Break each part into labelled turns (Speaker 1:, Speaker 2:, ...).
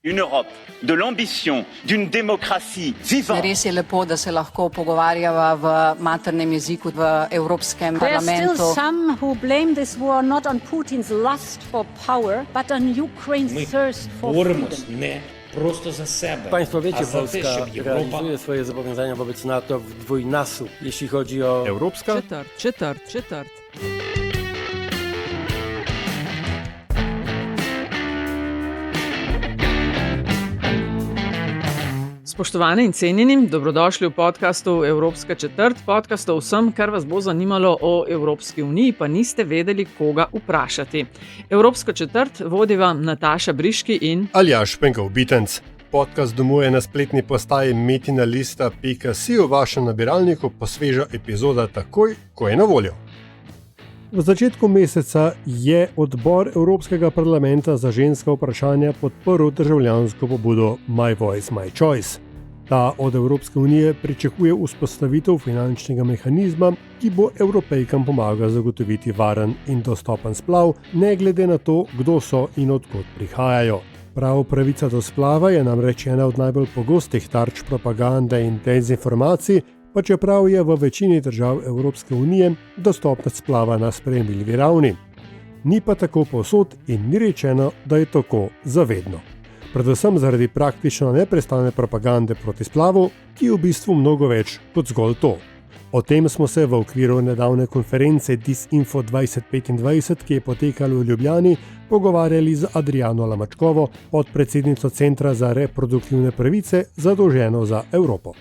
Speaker 1: Une Europe de l'ambition d'une démocratie vivante.
Speaker 2: Res je lepo, da se lahko pogovarjava v maternem jeziku v Evropskem parlamentu.
Speaker 3: There are still some who blame this war not on Putin's lust for power, but on Ukraine's thirst for freedom.
Speaker 4: Nie prosto za sebe.
Speaker 5: Państwo wiecie,
Speaker 4: a za
Speaker 5: Polska
Speaker 4: te, żeby Europa...
Speaker 5: realizuje swoje zobowiązania wobec NATO w dwójnasób, jeśli chodzi o...
Speaker 6: Evropska?
Speaker 7: Četrt. Spoštovani in cenjeni, dobrodošli v podkastu Evropska četrt, podcast o vsem, kar vas bo zanimalo o Evropski uniji, pa niste vedeli, koga vprašati. Evropsko četrt vodiva Nataša Briški in
Speaker 6: Aljaž Penkov-Bitenc. Podcast domuje na spletni postaji metinalista.si, v vašem nabiralniku pa sveža epizoda takoj, ko je na voljo. V začetku meseca je odbor Evropskega parlamenta za ženska vprašanja podprl državljansko pobudo My Voice, My Choice. Ta od Evropske unije pričakuje vzpostavitev finančnega mehanizma, ki bo Evropejkam pomagal zagotoviti varen in dostopen splav, ne glede na to, kdo so in odkot prihajajo. Prav pravica do splava je namreč ena od najbolj pogostih tarč propagande in dezinformacij, pa čeprav je v večini držav Evropske unije dostopnost splava na sprejemljivi ravni. Ni pa tako povsod in ni rečeno, da je tako zavedno. Predvsem zaradi praktično neprestane propagande proti splavu, ki je v bistvu mnogo več kot zgolj to. O tem smo se v okviru nedavne konference Disinfo 2025, ki je potekala v Ljubljani, pogovarjali z Adriano Lamačkovo, podpredsednico Centra za reproduktivne pravice, zadolženo za Evropo.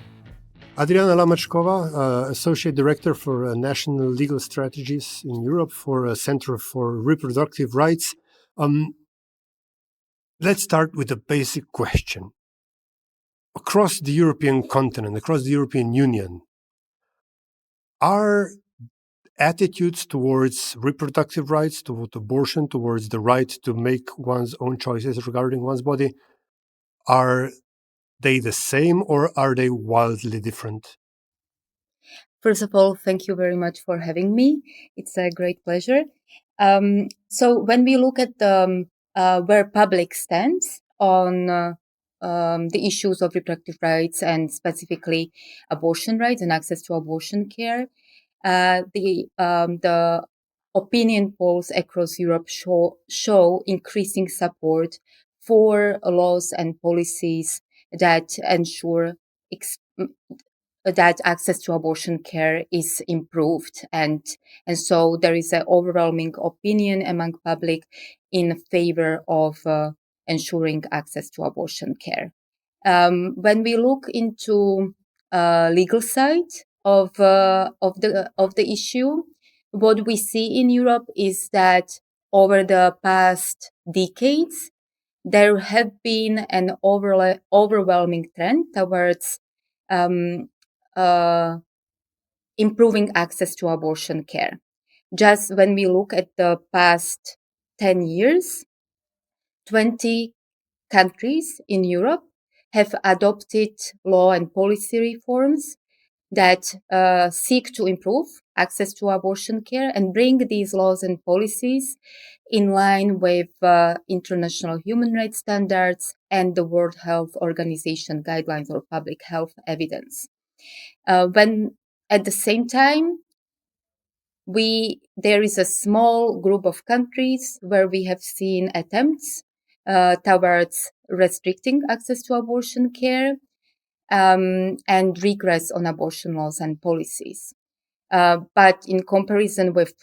Speaker 6: Adriano Lamačkova, Associate Director for National Legal Strategies in Europe for Center for Reproductive Rights. Let's start with a basic question. Across the European continent, across the European Union, are attitudes towards reproductive rights, towards abortion, towards the right to make one's own choices regarding one's body, are they the same or are they wildly different?
Speaker 8: First of all, thank you very much for having me. It's a great pleasure. So when we look at where public stands on the issues of reproductive rights and specifically abortion rights and access to abortion care, the opinion polls across Europe show increasing support for laws and policies that ensure that access to abortion care is improved. And so there is an overwhelming opinion among public in favor of ensuring access to abortion care. When we look into legal side of the issue, what we see in Europe is that over the past decades, there have been an overwhelming trend towards improving access to abortion care. Just when we look at the past 10 years, 20 countries in Europe have adopted law and policy reforms that seek to improve access to abortion care and bring these laws and policies in line with international human rights standards and the World Health Organization guidelines or public health evidence. When at the same time, there is a small group of countries where we have seen attempts towards restricting access to abortion care and regress on abortion laws and policies. But in comparison with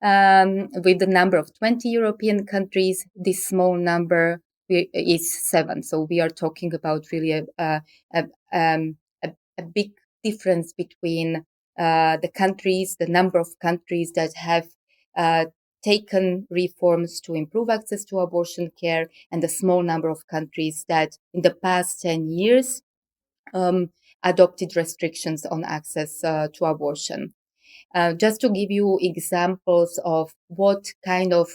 Speaker 8: the number of 20 European countries, this small number is 7. So we are talking about really a big difference between the countries, the number of countries that have taken reforms to improve access to abortion care, and the small number of countries that in the past 10 years adopted restrictions on access to abortion. Just to give you examples of what kind of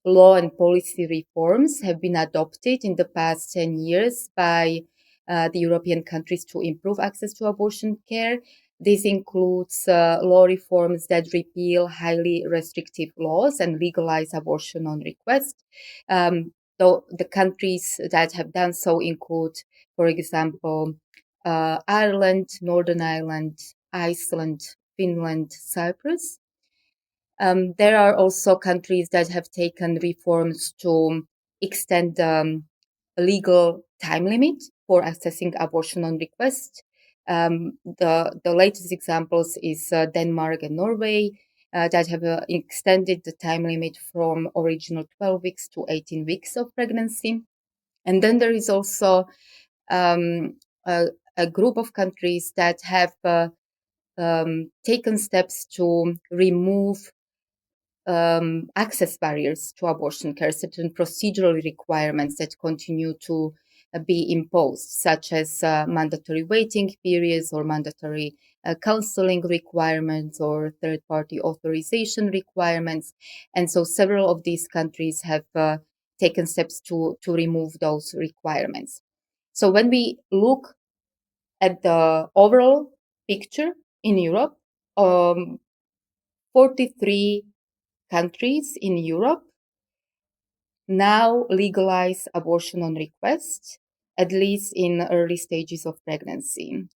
Speaker 8: law and policy reforms have been adopted in the past 10 years by the European countries to improve access to abortion care. This includes law reforms that repeal highly restrictive laws and legalize abortion on request. the countries that have done so include, for example, Ireland, Northern Ireland, Iceland, Finland, Cyprus. There are also countries that have taken reforms to extend the legal time limit for accessing abortion on request. The latest examples is Denmark and Norway that have extended the time limit from original 12 weeks to 18 weeks of pregnancy. And then there is also a group of countries that have taken steps to remove access barriers to abortion care, certain procedural requirements that continue to be imposed, such as mandatory waiting periods or mandatory counseling requirements or third-party authorization requirements. And so several of these countries have taken steps to remove those requirements. So when we look at the overall picture in Europe, 43 countries in Europe now legalize abortion on request, at least in early stages of pregnancy.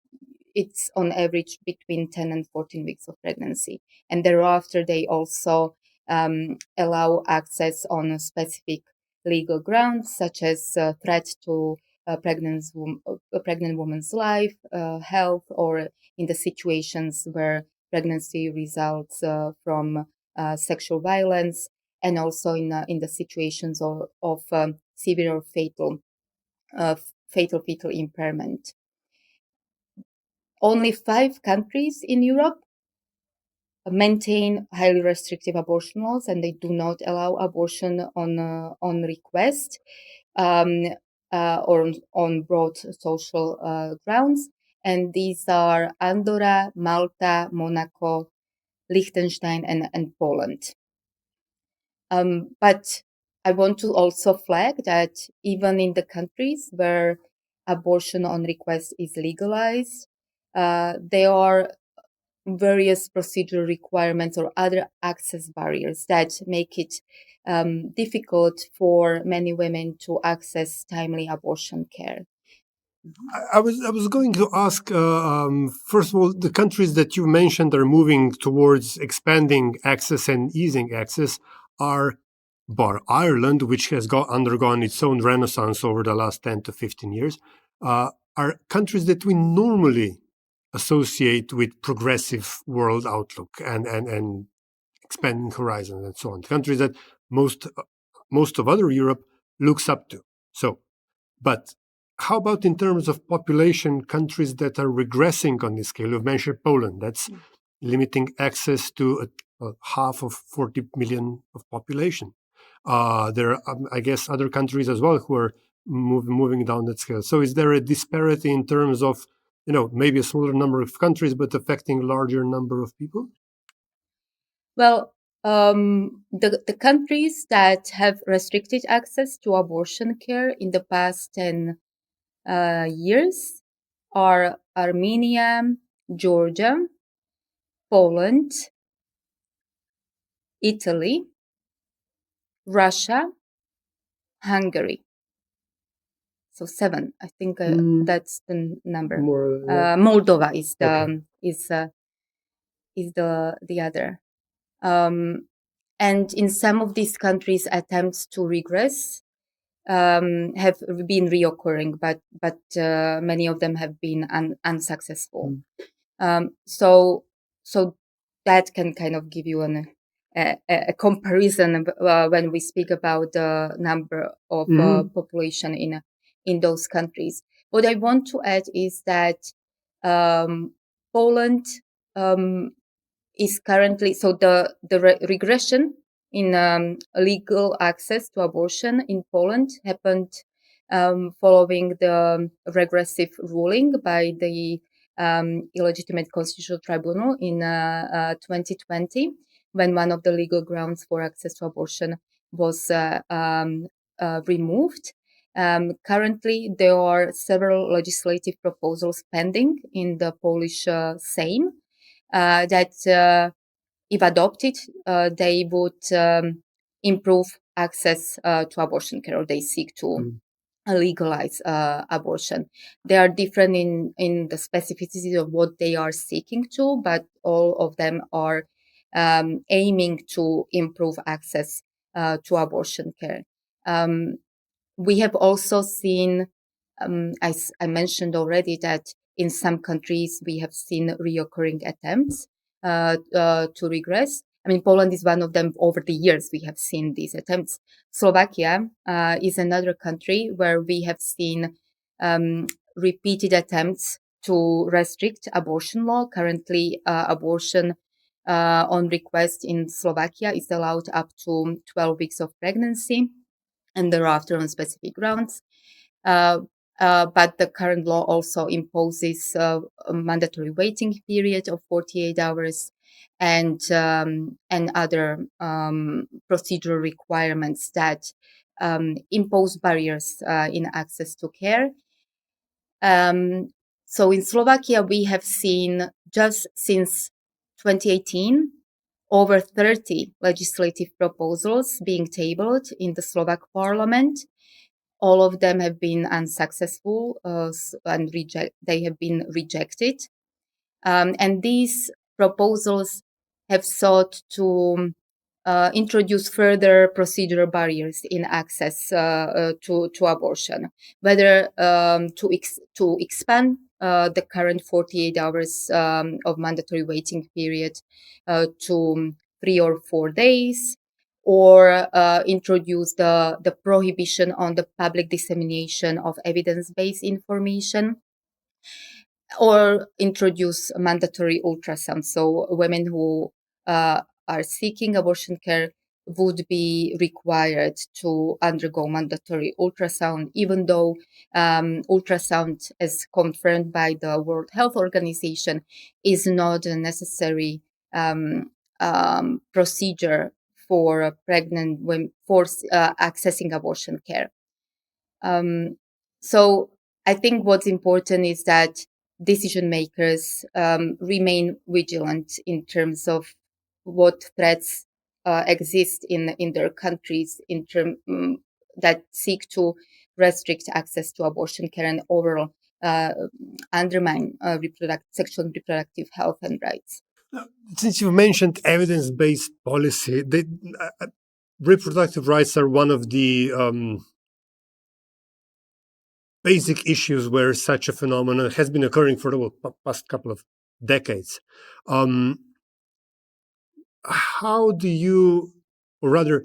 Speaker 8: It's on average between 10 and 14 weeks of pregnancy. And thereafter, they also allow access on a specific legal grounds, such as threat to a pregnant woman's life, health, or in the situations where pregnancy results from sexual violence, and also in the situations of severe or fatal fetal impairment. Only 5 countries in Europe maintain highly restrictive abortion laws, and they do not allow abortion on request or on broad social grounds. And these are Andorra, Malta, Monaco, Liechtenstein, and Poland. But I want to also flag that even in the countries where abortion on request is legalized, there are various procedural requirements or other access barriers that make it difficult for many women to access timely abortion care.
Speaker 6: I was going to ask, first of all, the countries that you mentioned are moving towards expanding access and easing access are bar Ireland, which has undergone its own renaissance over the last 10 to 15 years, are countries that we normally associate with progressive world outlook and expanding horizons and so on. Countries that most of other Europe looks up to. So, but how about in terms of population, countries that are regressing on this scale? You've mentioned Poland. That's limiting access to half of 40 million of population. There are, I guess, other countries as well who are moving down that scale. So is there a disparity in terms of, maybe a smaller number of countries, but affecting larger number of people?
Speaker 8: Well, the countries that have restricted access to abortion care in the past 10 years are Armenia, Georgia, Poland, Italy, Russia, Hungary. So 7, I think that's the number. Moldova is the other. And in some of these countries, attempts to regress have been reoccurring, but many of them have been unsuccessful. So that can kind of give you a comparison when we speak about the number of population in those countries. What I want to add is that Poland is currently, so the regression in legal access to abortion in Poland happened following the regressive ruling by the illegitimate constitutional tribunal in 2020, when one of the legal grounds for access to abortion was removed. Currently, there are several legislative proposals pending in the Polish Sejm that, if adopted, they would improve access to abortion care, or they seek to legalize abortion. They are different in the specificity of what they are seeking to, but all of them are aiming to improve access to abortion care. We have also seen, as I mentioned already, that in some countries we have seen reoccurring attempts to regress. I mean, Poland is one of them. Over the years, we have seen these attempts. Slovakia is another country where we have seen repeated attempts to restrict abortion law. Currently, abortion on request in Slovakia is allowed up to 12 weeks of pregnancy, and thereafter on specific grounds. But the current law also imposes a mandatory waiting period of 48 hours and other procedural requirements that impose barriers in access to care. So in Slovakia, we have seen just since 2018 over 30 legislative proposals being tabled in the Slovak parliament. All of them have been unsuccessful and they have been rejected. And these proposals have sought to introduce further procedural barriers in access to abortion, whether to expand the current 48 hours of mandatory waiting period to 3 or 4 days, or introduce the prohibition on the public dissemination of evidence-based information, or introduce mandatory ultrasound. So women who are seeking abortion care would be required to undergo mandatory ultrasound, even though ultrasound, as confirmed by the World Health Organization, is not a necessary procedure for pregnant women for accessing abortion care. So I think what's important is that decision makers remain vigilant in terms of what threats exist in their countries that seek to restrict access to abortion care and overall undermine sexual and reproductive health and rights.
Speaker 6: Since you mentioned evidence-based policy, reproductive rights are one of the basic issues where such a phenomenon has been occurring for the past couple of decades. How do you, or rather,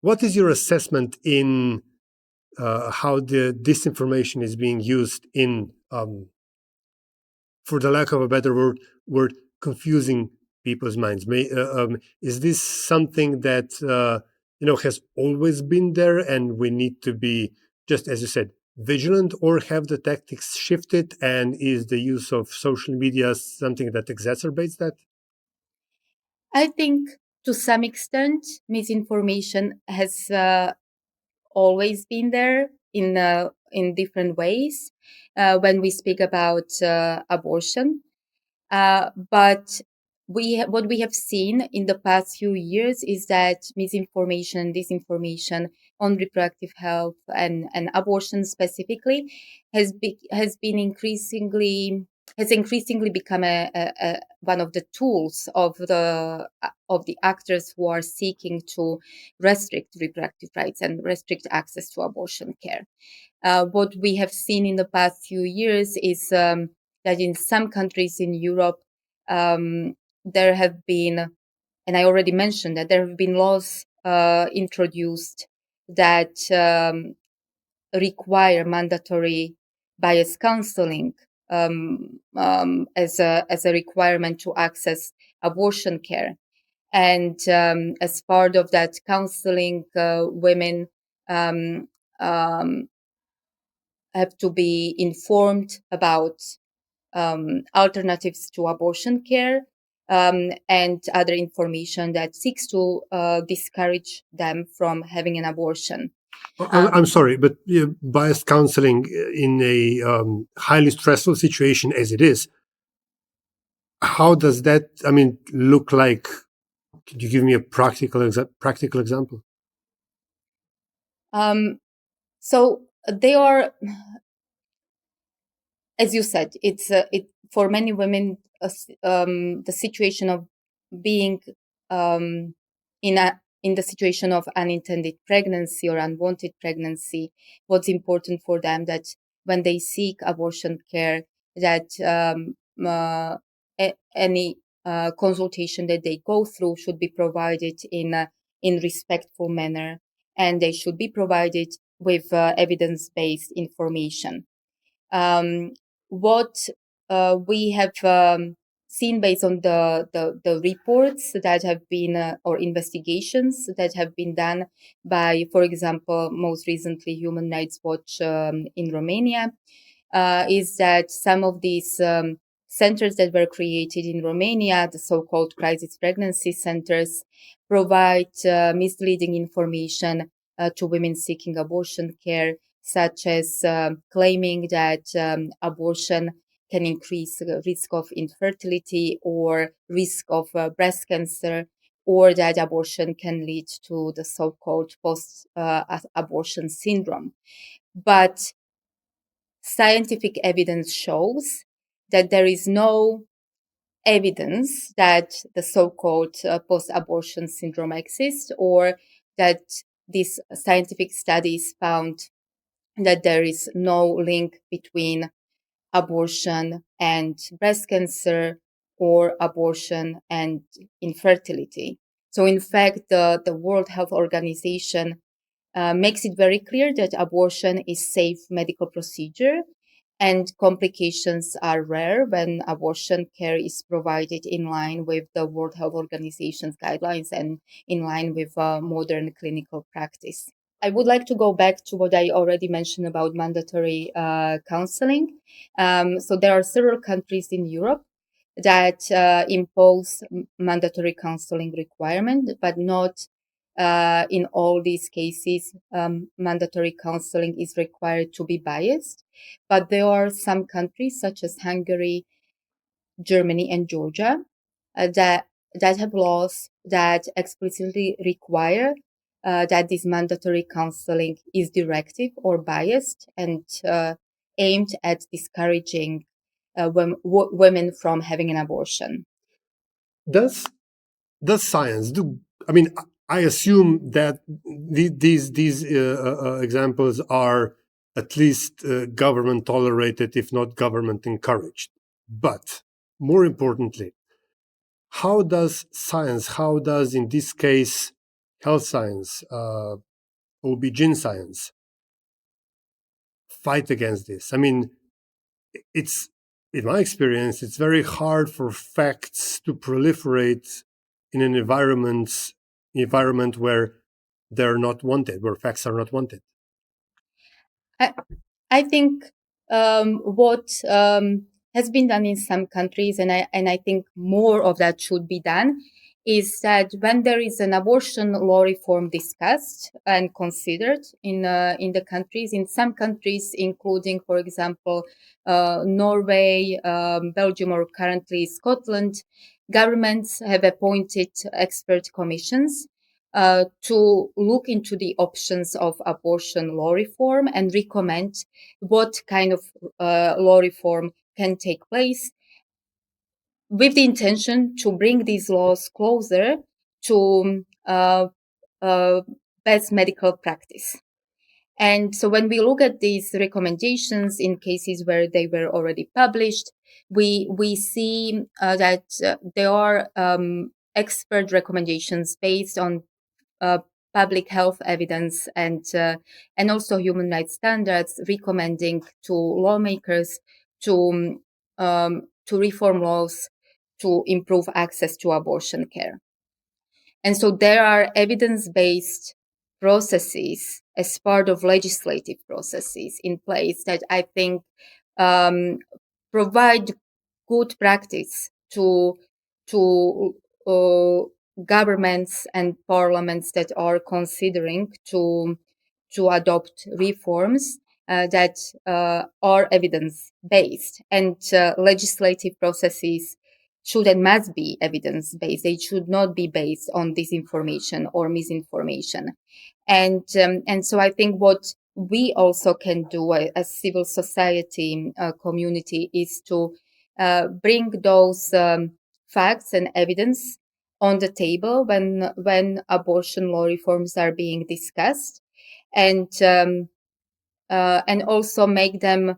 Speaker 6: what is your assessment in how the disinformation is being used in, for the lack of a better word, confusing people's minds? Is this something that has always been there, and we need to be, just as you said, vigilant, or have the tactics shifted, and is the use of social media something that exacerbates that?
Speaker 8: I think to some extent, misinformation has always been there in different ways when we speak about abortion. But what we have seen in the past few years is that misinformation and disinformation on reproductive health and abortion specifically has increasingly become one of the tools of the actors who are seeking to restrict reproductive rights and restrict access to abortion care. What we have seen in the past few years is that in some countries in Europe, there have been, and I already mentioned that there have been laws introduced that require mandatory bias counseling as a requirement to access abortion care. And as part of that counseling, women have to be informed about alternatives to abortion care and other information that seeks to discourage them from having an abortion.
Speaker 6: I'm sorry, but biased counseling in a highly stressful situation as it is, how does that, look like Could you give me a practical example?
Speaker 8: So they are, as you said, it's for many women the situation of being in the situation of unintended pregnancy or unwanted pregnancy. What's important for them that when they seek abortion care, that any consultation that they go through should be provided in respectful manner, and they should be provided with evidence-based information. What we have seen based on the reports that have been or investigations that have been done by, for example, most recently Human Rights Watch in Romania, is that some of these centers that were created in Romania, the so-called crisis pregnancy centers, provide misleading information to women seeking abortion care, such as claiming that abortion can increase the risk of infertility or risk of breast cancer, or that abortion can lead to the so-called post-abortion syndrome. But scientific evidence shows that there is no evidence that the so-called post-abortion syndrome exists, or that these scientific studies found that there is no link between abortion and breast cancer or abortion and infertility. So in fact, the World Health Organization makes it very clear that abortion is safe medical procedure and complications are rare when abortion care is provided in line with the World Health Organization's guidelines and in line with modern clinical practice. I would like to go back to what I already mentioned about mandatory counseling. So there are several countries in Europe that impose mandatory counseling requirement, but not in all these cases, mandatory counseling is required to be biased. But there are some countries such as Hungary, Germany, and Georgia that have laws that explicitly require that this mandatory counseling is directive or biased and aimed at discouraging women from having an abortion.
Speaker 6: Does science do? I mean, I assume that these examples are at least government tolerated, if not government encouraged. But more importantly, how does in this case health science, OB-GYN science, fight against this? I mean, it's, in my experience, it's very hard for facts to proliferate in an environment where they're not wanted, where facts are not wanted.
Speaker 8: I think what has been done in some countries, and I think more of that should be done, is that when there is an abortion law reform discussed and considered in the countries, in some countries, including, for example, Norway, Belgium, or currently Scotland, governments have appointed expert commissions to look into the options of abortion law reform and recommend what kind of law reform can take place, with the intention to bring these laws closer to best medical practice. And so when we look at these recommendations in cases where they were already published, we see that there are expert recommendations based on public health evidence and also human rights standards, recommending to lawmakers to reform laws to improve access to abortion care. And so there are evidence-based processes as part of legislative processes in place that I think provide good practice to governments and parliaments that are considering to adopt reforms that are evidence-based, and legislative processes should and must be evidence-based. They should not be based on disinformation or misinformation. And so I think what we also can do as civil society community is to bring those facts and evidence on the table when abortion law reforms are being discussed, and also make them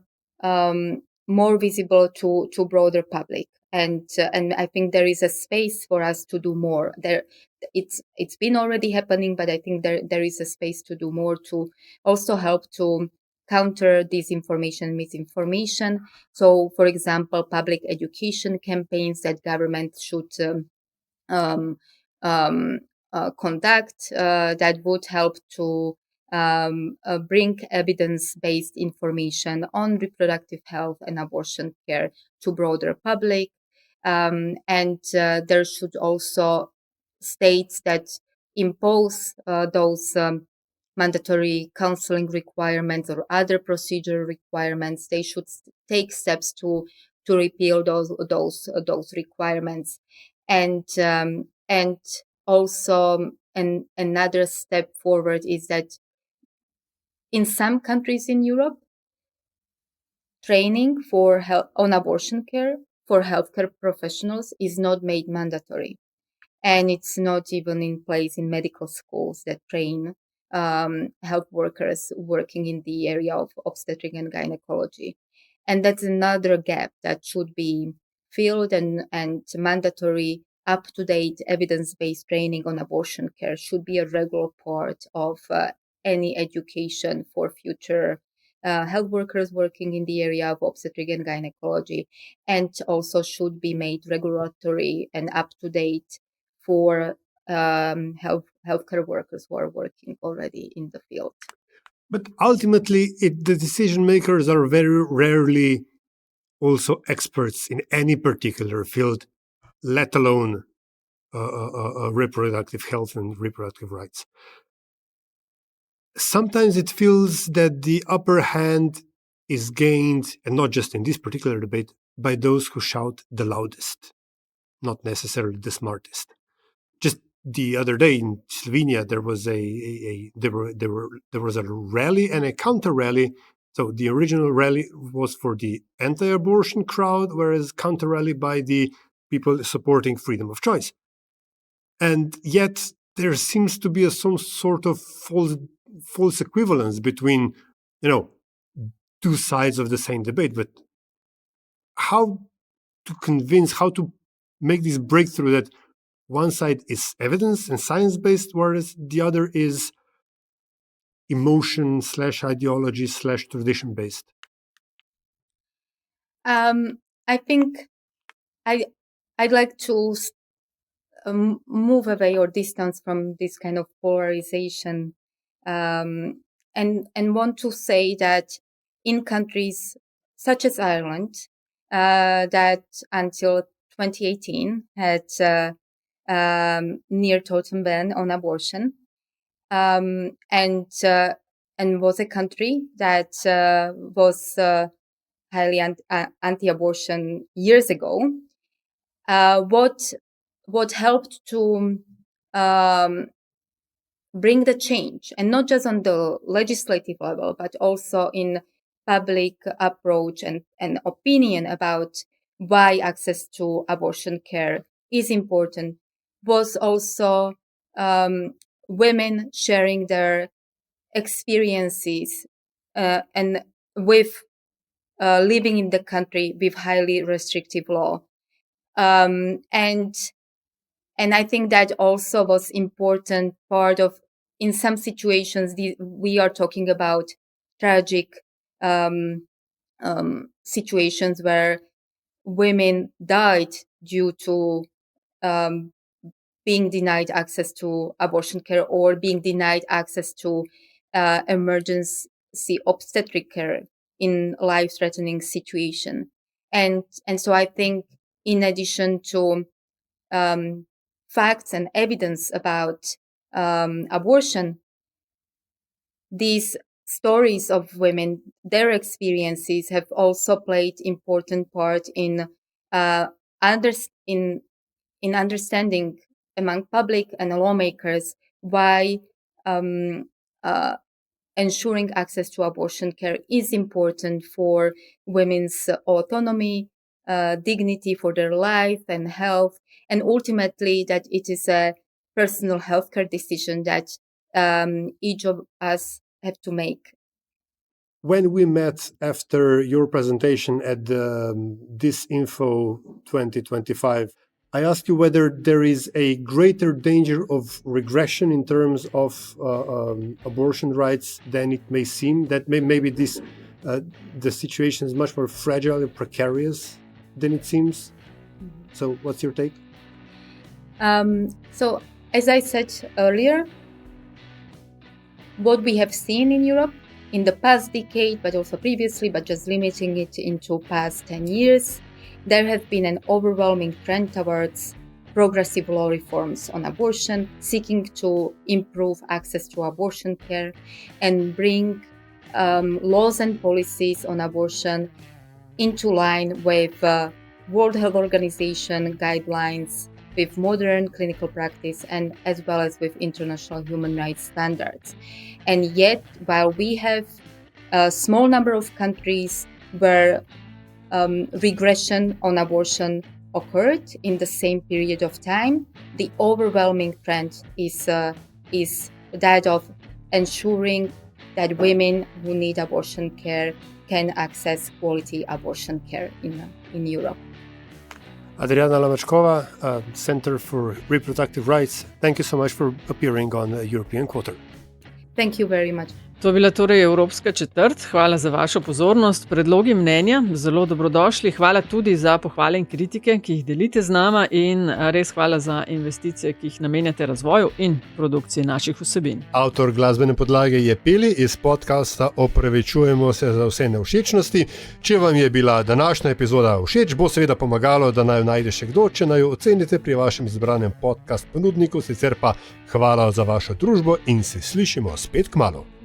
Speaker 8: more visible to broader public. And I think there is a space for us to do more. It's been already happening, but I think there is a space to do more to also help to counter disinformation, misinformation. So, for example, public education campaigns that government should conduct that would help to bring evidence-based information on reproductive health and abortion care to broader public. And there should also states that impose those mandatory counseling requirements or other procedural requirements. They should take steps to repeal those requirements. And also another step forward is that in some countries in Europe, training on abortion care for healthcare professionals is not made mandatory. And it's not even in place in medical schools that train health workers working in the area of obstetric and gynecology. And that's another gap that should be filled, and mandatory up-to-date evidence-based training on abortion care should be a regular part of any education for future health workers working in the area of obstetric and gynecology, and also should be made regulatory and up-to-date for healthcare workers who are working already in the field.
Speaker 6: But ultimately, the decision makers are very rarely also experts in any particular field, let alone reproductive health and reproductive rights. Sometimes it feels that the upper hand is gained, and not just in this particular debate, by those who shout the loudest, not necessarily the smartest. Just the other day in Slovenia, there was there was a rally and a counter rally. So the original rally was for the anti-abortion crowd, whereas counter rally by the people supporting freedom of choice. And yet there seems to be some sort of false equivalence between, two sides of the same debate. But how to make this breakthrough that one side is evidence and science-based, whereas the other is emotion / ideology / tradition-based?
Speaker 8: I think I'd like to move away or distance from this kind of polarization, and want to say that in countries such as Ireland, that until 2018 had near total ban on abortion, and was a country that was highly anti-abortion years ago. What helped to bring the change, and not just on the legislative level, but also in public approach and opinion about why access to abortion care is important, was also women sharing their experiences and with living in the country with highly restrictive law. And I think that also was important part of, in some situations, we are talking about tragic situations where women died due to being denied access to abortion care or being denied access to emergency obstetric care in life-threatening situation. And so I think in addition to facts and evidence about abortion, these stories of women, their experiences have also played important part in in understanding among public and lawmakers why ensuring access to abortion care is important for women's autonomy, dignity for their life and health, and ultimately that it is a personal healthcare decision that each of us have to make.
Speaker 6: When we met after your presentation at the Disinfo 2025, I asked you whether there is a greater danger of regression in terms of abortion rights than it may seem, that maybe the situation is much more fragile and precarious than it seems. So what's your take?
Speaker 8: So as I said earlier, what we have seen in Europe in the past decade, but also previously, but just limiting it into past 10 years, there has been an overwhelming trend towards progressive law reforms on abortion, seeking to improve access to abortion care and bring laws and policies on abortion into line with World Health Organization guidelines, with modern clinical practice, and as well as with international human rights standards. And yet, while we have a small number of countries where regression on abortion occurred in the same period of time, the overwhelming trend is that of ensuring that women who need abortion care can access quality abortion care in Europe.
Speaker 6: Adriano Lamačkova, Center for Reproductive Rights, thank you so much for appearing on the European Quarter.
Speaker 8: Thank you very much.
Speaker 7: To je bila torej Evropska četrt. Hvala za vašo pozornost. Predlogi mnenja, zelo dobrodošli. Hvala tudi za pohvale in kritike, ki jih delite z nama, in res hvala za investicije, ki jih namenjate razvoju in produkciji naših vsebin.
Speaker 6: Avtor glasbene podlage je Peli iz podcasta Opravičujemo se za vse nevšečnosti. Če vam je bila današnja epizoda všeč, bo seveda pomagalo, da naj jo najde še kdo, če naj jo ocenite pri vašem izbranem podcast ponudniku. Sicer pa hvala za vašo družbo in se slišimo spet kmalu.